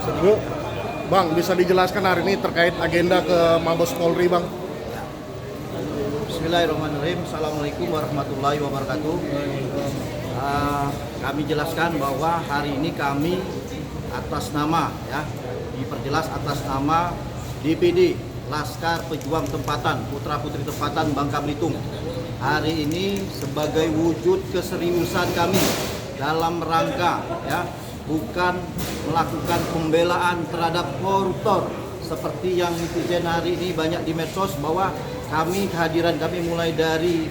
Bu, Bang, bisa dijelaskan hari ini terkait agenda ke Mabes Polri, Bang? Bismillahirrahmanirrahim. Assalamualaikum warahmatullahi wabarakatuh. Kami jelaskan bahwa hari ini kami atas nama, diperjelas atas nama DPD Laskar Pejuang Tempatan Putra Putri Tempatan Bangka Belitung. Hari ini sebagai wujud keseriusan kami dalam rangka bukan melakukan pembelaan terhadap koruptor seperti yang netizen hari ini banyak di medsos, bahwa kehadiran kami mulai dari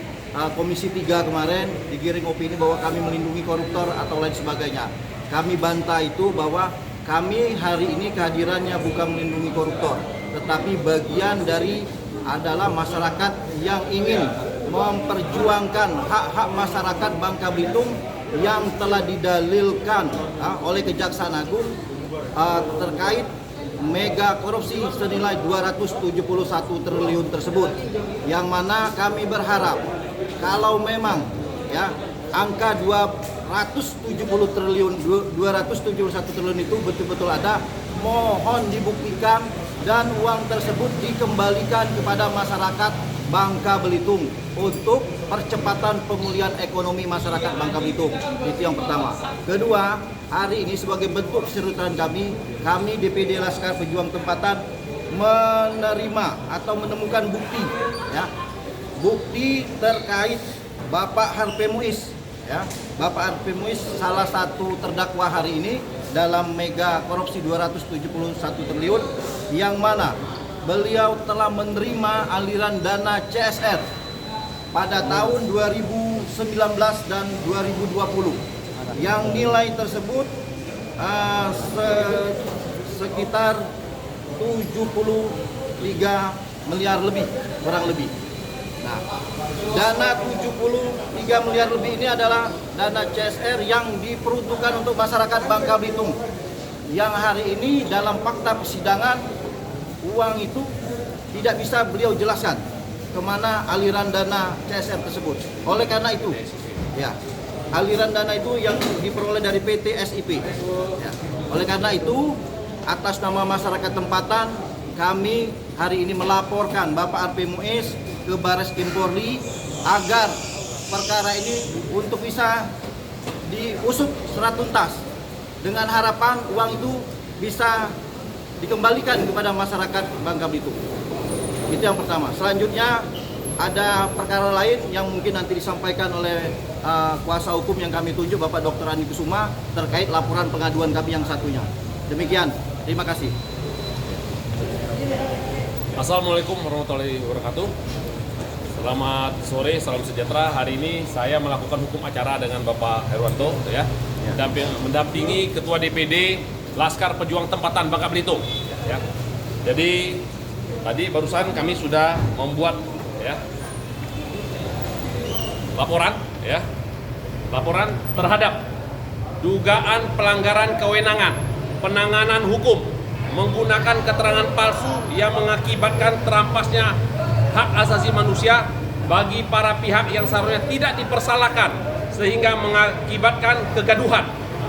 Komisi 3 kemarin digiring opini bahwa kami melindungi koruptor atau lain sebagainya. Kami bantah itu bahwa kami hari ini kehadirannya bukan melindungi koruptor, tetapi bagian dari adalah masyarakat yang ingin memperjuangkan hak-hak masyarakat Bangka Belitung yang telah didalilkan oleh Kejaksaan Agung terkait mega korupsi senilai 271 triliun tersebut, yang mana kami berharap kalau memang angka 271 triliun itu betul-betul ada, mohon dibuktikan dan uang tersebut dikembalikan kepada masyarakat Bangka Belitung untuk percepatan pemulihan ekonomi masyarakat Bangka Belitung. Itu yang pertama. Kedua, hari ini sebagai bentuk keseriusan kami DPD Laskar Pejuang Tempatan menerima atau menemukan bukti terkait Bapak Harvey Muiz. Bapak Harvey Muiz salah satu terdakwa hari ini dalam mega korupsi 271 triliun, yang mana beliau telah menerima aliran dana CSR pada tahun 2019 dan 2020 yang nilai tersebut sekitar 73 miliar lebih, kurang lebih. Nah, dana 73 miliar lebih ini adalah dana CSR yang diperuntukkan untuk masyarakat Bangka Belitung, yang hari ini dalam fakta persidangan uang itu tidak bisa beliau jelaskan kemana aliran dana CSR tersebut. Oleh karena itu, aliran dana itu yang diperoleh dari PT SIP. Oleh karena itu, atas nama masyarakat tempatan, kami hari ini melaporkan Bapak Harvey Muiz ke Barreskrim Polri agar perkara ini untuk bisa diusut secara tuntas, dengan harapan uang itu bisa dikembalikan kepada masyarakat Bangka Belitung. Itu yang pertama. Selanjutnya ada perkara lain yang mungkin nanti disampaikan oleh kuasa hukum yang kami tunjuk, Bapak Dr. Andi Kusuma, terkait laporan pengaduan kami yang satunya. Demikian, terima kasih. Assalamualaikum warahmatullahi wabarakatuh. Selamat sore, salam sejahtera. Hari ini saya melakukan hukum acara dengan Bapak Herwanto, mendampingi Ketua DPD Laskar Pejuang Tempatan Bangka Belitung. Jadi tadi barusan kami sudah membuat laporan terhadap dugaan pelanggaran kewenangan penanganan hukum menggunakan keterangan palsu yang mengakibatkan terampasnya hak asasi manusia bagi para pihak yang seharusnya tidak dipersalahkan, sehingga mengakibatkan kegaduhan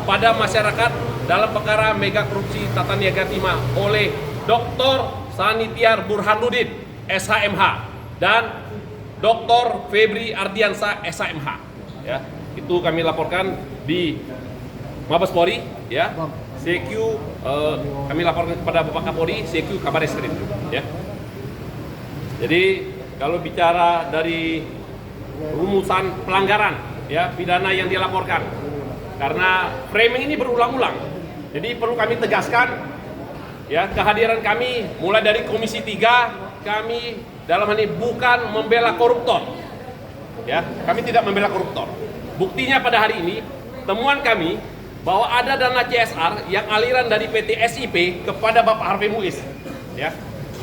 pada masyarakat dalam perkara mega korupsi tata niaga timah oleh Dr. Sanitiar Burhanuddin SHMH dan Dr. Febri Ardiansa SHMH. Itu kami laporkan di Mabes Polri, CQ kami laporkan kepada Bapak Kapolri, CQ Kabar Eskrim. Jadi kalau bicara dari rumusan pelanggaran pidana yang dilaporkan, karena framing ini berulang-ulang, jadi perlu kami tegaskan kehadiran kami mulai dari Komisi 3, kami dalam hal ini bukan membela koruptor. Kami tidak membela koruptor. Buktinya pada hari ini temuan kami bahwa ada dana CSR yang aliran dari PT SIP kepada Bapak Harvey Muiz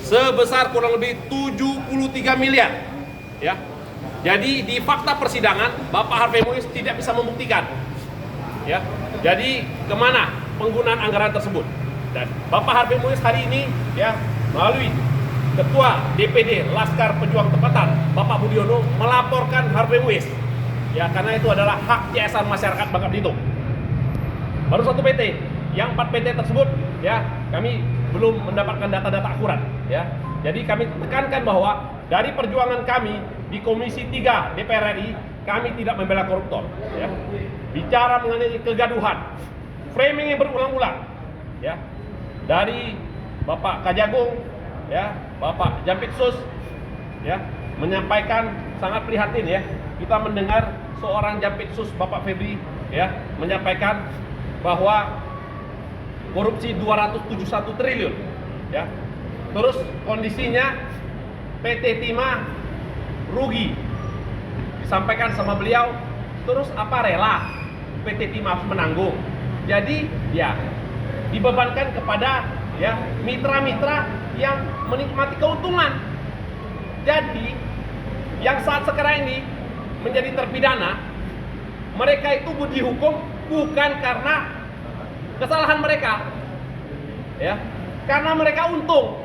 sebesar kurang lebih 73 miliar. Jadi di fakta persidangan Bapak Harvey Muiz tidak bisa membuktikan. Jadi kemana penggunaan anggaran tersebut? Dan Bapak Harvey Muiz hari ini melalui Ketua DPD Laskar Pejuang Tempatan Bapak Budiono melaporkan Harvey Muiz, karena itu adalah hak CSR masyarakat Bangka Belitung. Baru satu PT, yang 4 PT tersebut ya kami belum mendapatkan data-data akurat ya. Jadi kami tekankan bahwa dari perjuangan kami di Komisi 3 DPR RI, kami tidak membela koruptor ya. Bicara mengenai kegaduhan, framing yang berulang-ulang ya. Dari Bapak Kajagung ya, Bapak Jampitsus ya menyampaikan sangat prihatin ya. Kita mendengar seorang Jampitsus Bapak Febri ya menyampaikan bahwa korupsi 271 triliun ya. Terus kondisinya PT Timah rugi. Disampaikan sama beliau, terus apa rela PT Timah harus menanggung. Jadi ya dibebankan kepada ya mitra-mitra yang menikmati keuntungan. Jadi yang saat sekarang ini menjadi terpidana, mereka itu dihukum bukan karena kesalahan mereka ya, karena mereka untung,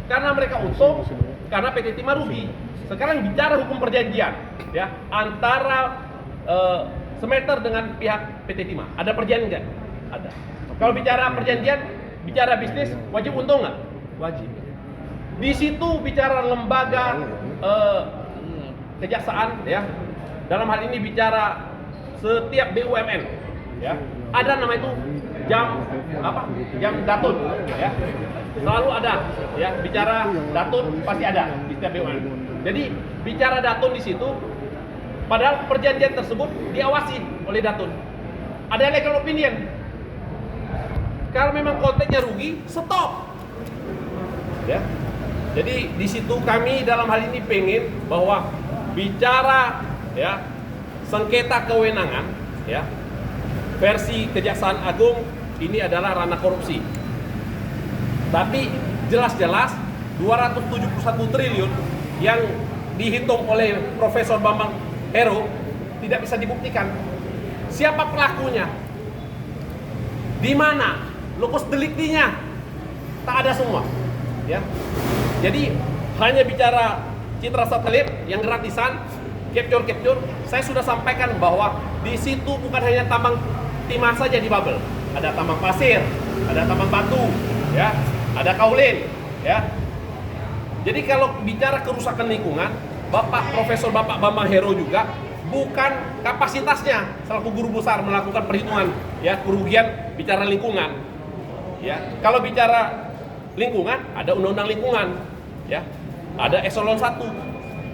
karena PT Timah rugi. Sekarang bicara hukum perjanjian ya antara Semeter dengan pihak PT Timah, ada perjanjian nggak? Ada. Kalau bicara perjanjian, bicara bisnis, wajib untung nggak? Wajib. Di situ bicara lembaga kejaksaan ya, dalam hal ini bicara setiap BUMN ya, ada nama itu jam datun ya, selalu ada ya, bicara datun pasti ada di setiap BUMN. Jadi bicara datun di situ, padahal perjanjian tersebut diawasi oleh datun, ada legal opinion. Kalau memang konteksnya rugi, stop ya. Jadi di situ kami dalam hal ini pengen bahwa bicara ya sengketa kewenangan ya versi Kejaksaan Agung ini adalah ranah korupsi. Tapi jelas-jelas 271 triliun yang dihitung oleh Profesor Bambang Hero tidak bisa dibuktikan. Siapa pelakunya? Di mana? Lokus deliktinya? Tak ada semua. Ya. Jadi hanya bicara citra satelit yang gratisan, capture, saya sudah sampaikan bahwa di situ bukan hanya tambang timah saja di bubble, ada tambang pasir, ada tambang batu, ya, ada kaulin, ya. Jadi kalau bicara kerusakan lingkungan, Profesor Bapak Bambang Hero juga bukan kapasitasnya selaku guru besar melakukan perhitungan ya kerugian bicara lingkungan. Ya, kalau bicara lingkungan ada undang-undang lingkungan, ya. Ada eselon 1,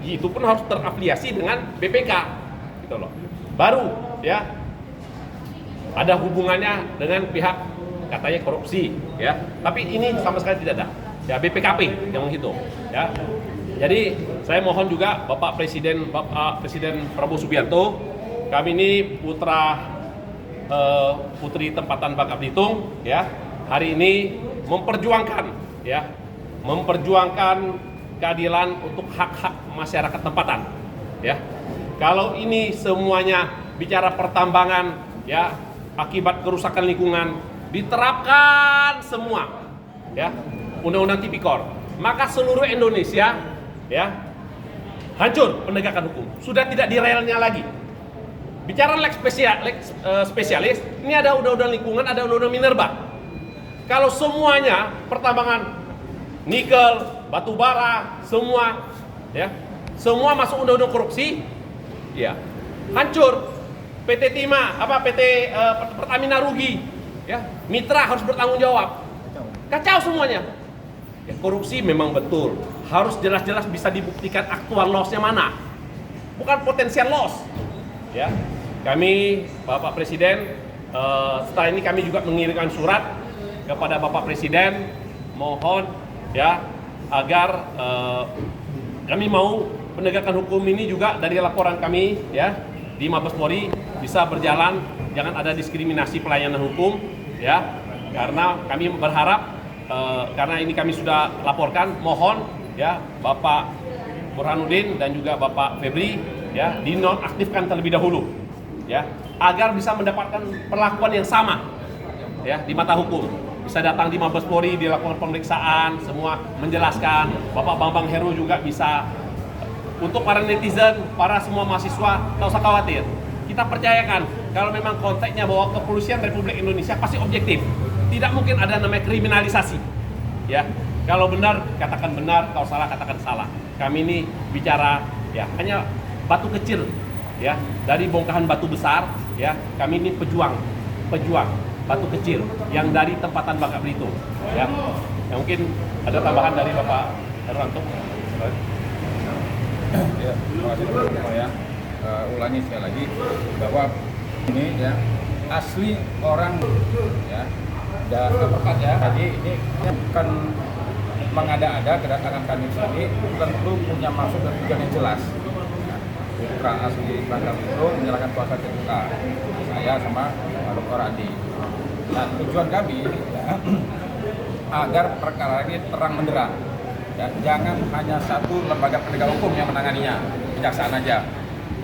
itu pun harus terafiliasi dengan BPK, gitu loh. Baru, ya, ada hubungannya dengan pihak katanya korupsi, ya. Tapi ini sama sekali tidak ada. Ya, BPKP yang menghitung, ya. Jadi saya mohon juga Bapak Presiden Prabowo Subianto, kami ini putri tempatan Bangka Belitung, ya. Hari ini memperjuangkan keadilan untuk hak-hak masyarakat tempatan, ya. Kalau ini semuanya bicara pertambangan, ya, akibat kerusakan lingkungan diterapkan semua, ya, undang-undang tipikor, maka seluruh Indonesia, ya, hancur penegakan hukum, sudah tidak di relnya lagi. Bicara lex spesialis, ini ada undang-undang lingkungan, ada undang-undang minerba. Kalau semuanya pertambangan nikel, batu bara, semua, ya, semua masuk undang-undang korupsi, ya, hancur. PT Timah, Pertamina rugi, ya, mitra harus bertanggung jawab, kacau semuanya. Ya, korupsi memang betul, harus jelas-jelas bisa dibuktikan aktual loss-nya mana, bukan potensial loss, ya. Kami, Bapak Presiden, setelah ini kami juga mengirimkan surat kepada Bapak Presiden, mohon ya agar kami mau penegakan hukum ini juga dari laporan kami ya di Mabes Polri bisa berjalan, jangan ada diskriminasi pelayanan hukum ya, karena kami berharap karena ini kami sudah laporkan, mohon ya Bapak Burhanuddin dan juga Bapak Febri ya dinonaktifkan terlebih dahulu ya, agar bisa mendapatkan perlakuan yang sama ya di mata hukum. Bisa datang di Mabes Polri, dilakukan pemeriksaan, semua menjelaskan. Bapak Bambang Hero juga bisa. Untuk para netizen, para semua mahasiswa, tak usah khawatir. Kita percayakan kalau memang konteksnya bahwa kepolisian Republik Indonesia pasti objektif. tidak mungkin ada namanya kriminalisasi. Ya, kalau benar katakan benar, kalau salah katakan salah. Kami ini bicara ya hanya batu kecil ya dari bongkahan batu besar ya. Kami ini pejuang batu kecil yang dari tempatan Bangka Belitung ya. Yang mungkin ada tambahan dari Bapak Herwanto. Ya, terima kasih Bapak ya. Ulangi sekali lagi bahwa ini ya asli orang ya dan tempat ya. Jadi ini bukan mengada-ada kedatangan kami sini, tentu punya maksud dan tujuan yang jelas. Putra asli Bangka Belitung menyerahkan kuasa ke kita, saya sama Dr. Andi. Dan tujuan kami ya, agar perkara ini terang benderang. Ya, jangan hanya satu lembaga penegak hukum yang menanganinya, kejaksaan aja.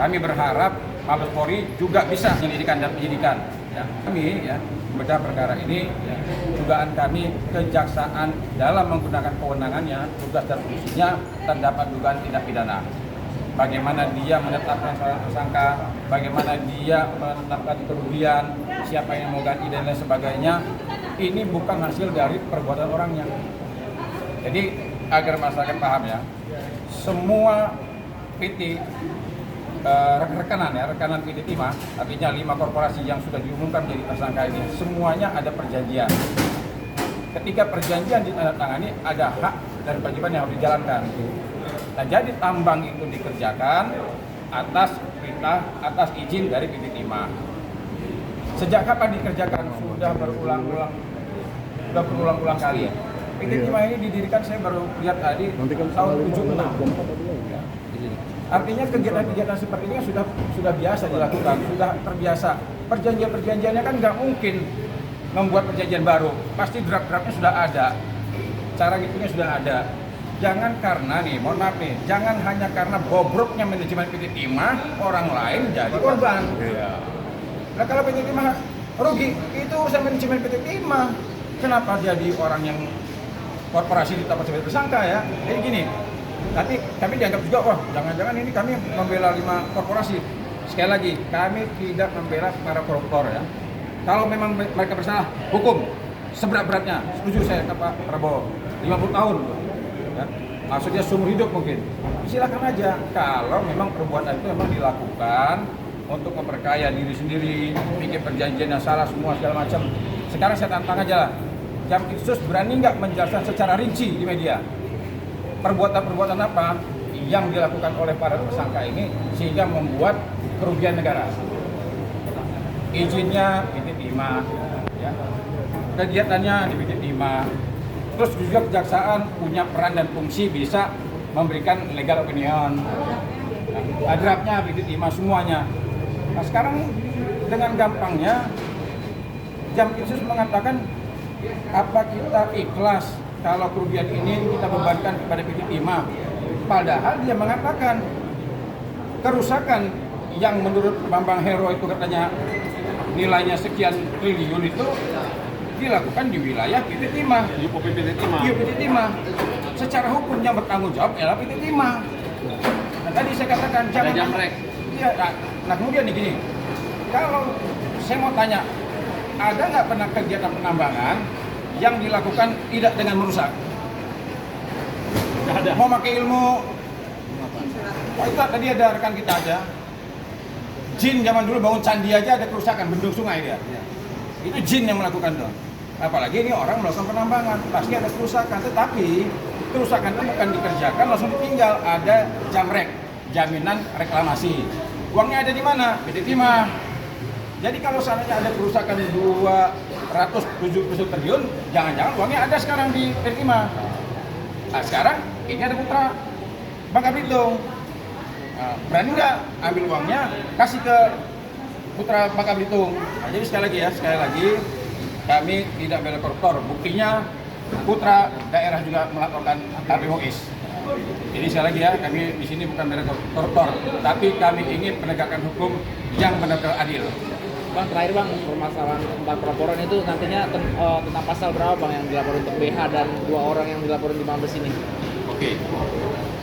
Kami berharap Mabes Polri juga bisa menyelidikan dan penyidikan. Ya, kami ya bedah perkara ini, ya, dugaan kami kejaksaan dalam menggunakan kewenangannya, tugas dan fungsinya terdapat dugaan tindak pidana. Bagaimana dia menetapkan seorang tersangka, bagaimana dia menetapkan kerugian, siapa yang mau ganti dan lain sebagainya, ini bukan hasil dari perbuatan orangnya. Jadi agar masyarakat paham ya, semua PT rekanan PT Timah, artinya 5 korporasi yang sudah diumumkan menjadi tersangka ini, semuanya ada perjanjian. Ketika perjanjian ditandatangani, ada hak dan kewajiban yang harus dijalankan. Nah, jadi tambang itu dikerjakan atas perintah, atas izin dari PT Timah. Sejak kapan dikerjakan? Sudah berulang-ulang kali. PT Timah ini didirikan, saya baru lihat tadi, tahun 76. Artinya kegiatan-kegiatan seperti ini sudah biasa dilakukan, sudah terbiasa. Perjanjian-perjanjiannya kan nggak mungkin membuat perjanjian baru, pasti draft-draftnya sudah ada, cara ngitungnya sudah ada. Jangan karena nih, mohon maaf nih, jangan hanya karena bobroknya manajemen PT Timah, orang lain jadi korban. Nah kalau PT Timah rugi, itu urusan manajemen PT Timah. Kenapa jadi orang yang korporasi ditetapkan sebagai tersangka ya? Jadi gini, nanti kami dianggap juga, wah jangan-jangan ini kami membela 5 korporasi. Sekali lagi, kami tidak membela para koruptor ya. Kalau memang mereka bersalah, hukum seberat-beratnya. Setuju saya ke Pak Prabowo, 50 tahun. Ya. Maksudnya seumur hidup mungkin. Silakan aja. Kalau memang perbuatan itu memang dilakukan untuk memperkaya diri sendiri, bikin perjanjian yang salah semua segala macam. Sekarang saya tantang aja lah. Jampitsus berani nggak menjelaskan secara rinci di media perbuatan-perbuatan apa yang dilakukan oleh para tersangka ini sehingga membuat kerugian negara. Izinnya PT Timah, ya. Kegiatannya di PT Timah. Terus juga kejaksaan punya peran dan fungsi bisa memberikan legal opinion. Nah, draftnya PT Timah semuanya. Nah sekarang dengan gampangnya Jampitsus mengatakan apa kita ikhlas kalau kerugian ini kita bebankan kepada PT Timah. Padahal dia mengatakan kerusakan yang menurut Bambang Hero itu katanya nilainya sekian triliun itu dilakukan di wilayah PT Timah. Di PT Timah. Iya PT Timah. Secara hukum yang bertanggung jawab adalah PT Timah. Nah, tadi saya katakan jangan jamrek. Iya. Nah kemudian nih gini, kalau saya mau tanya, ada nggak pernah kegiatan penambangan yang dilakukan tidak dengan merusak? Nggak ada. Mau pakai ilmu? Oh, itu tadi ada rekan kita aja. Jin zaman dulu bangun candi aja ada kerusakan, bendung sungai dia. Itu jin yang melakukan itu. Apalagi ini orang melakukan penambangan, pasti ada kerusakan. Tetapi kerusakan itu bukan dikerjakan langsung ditinggal, ada jamrek, jaminan reklamasi. Uangnya ada di mana? PT Timah. Jadi kalau seandainya ada kerusakan 270 triliun, jangan-jangan uangnya ada sekarang di PT Timah. Nah sekarang ini ada Putra Bangka Belitung. Nah, berani nggak ambil uangnya kasih ke Putra Bangka Belitung? Nah, jadi sekali lagi kami tidak bela koruptor. Buktinya Putra daerah juga melaporkan KP Muis. Jadi sekali lagi ya, kami di sini bukan bela koruptor, tapi kami ingin penegakan hukum yang benar-benar adil. Bang, terakhir Bang, permasalahan 4 pelaporan itu nantinya tentang pasal berapa Bang yang dilaporin untuk BH dan 2 orang yang dilaporin di Mabes ini? Oke.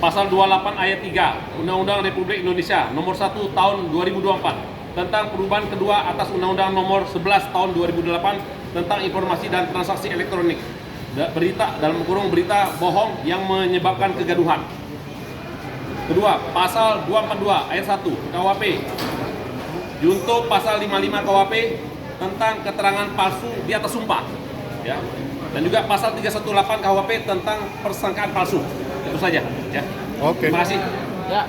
Pasal 28 ayat 3 Undang-Undang Republik Indonesia nomor 1 tahun 2024 tentang perubahan kedua atas Undang-Undang nomor 11 tahun 2008 tentang informasi dan transaksi elektronik. Berita dalam kurung berita bohong yang menyebabkan kegaduhan. Kedua, pasal 242 ayat 1 KUHP junto pasal 55 KUHP tentang keterangan palsu di atas sumpah, ya. Dan juga pasal 318 KUHP tentang persangkaan palsu. Itu saja, ya. Oke. Terima kasih. Ya.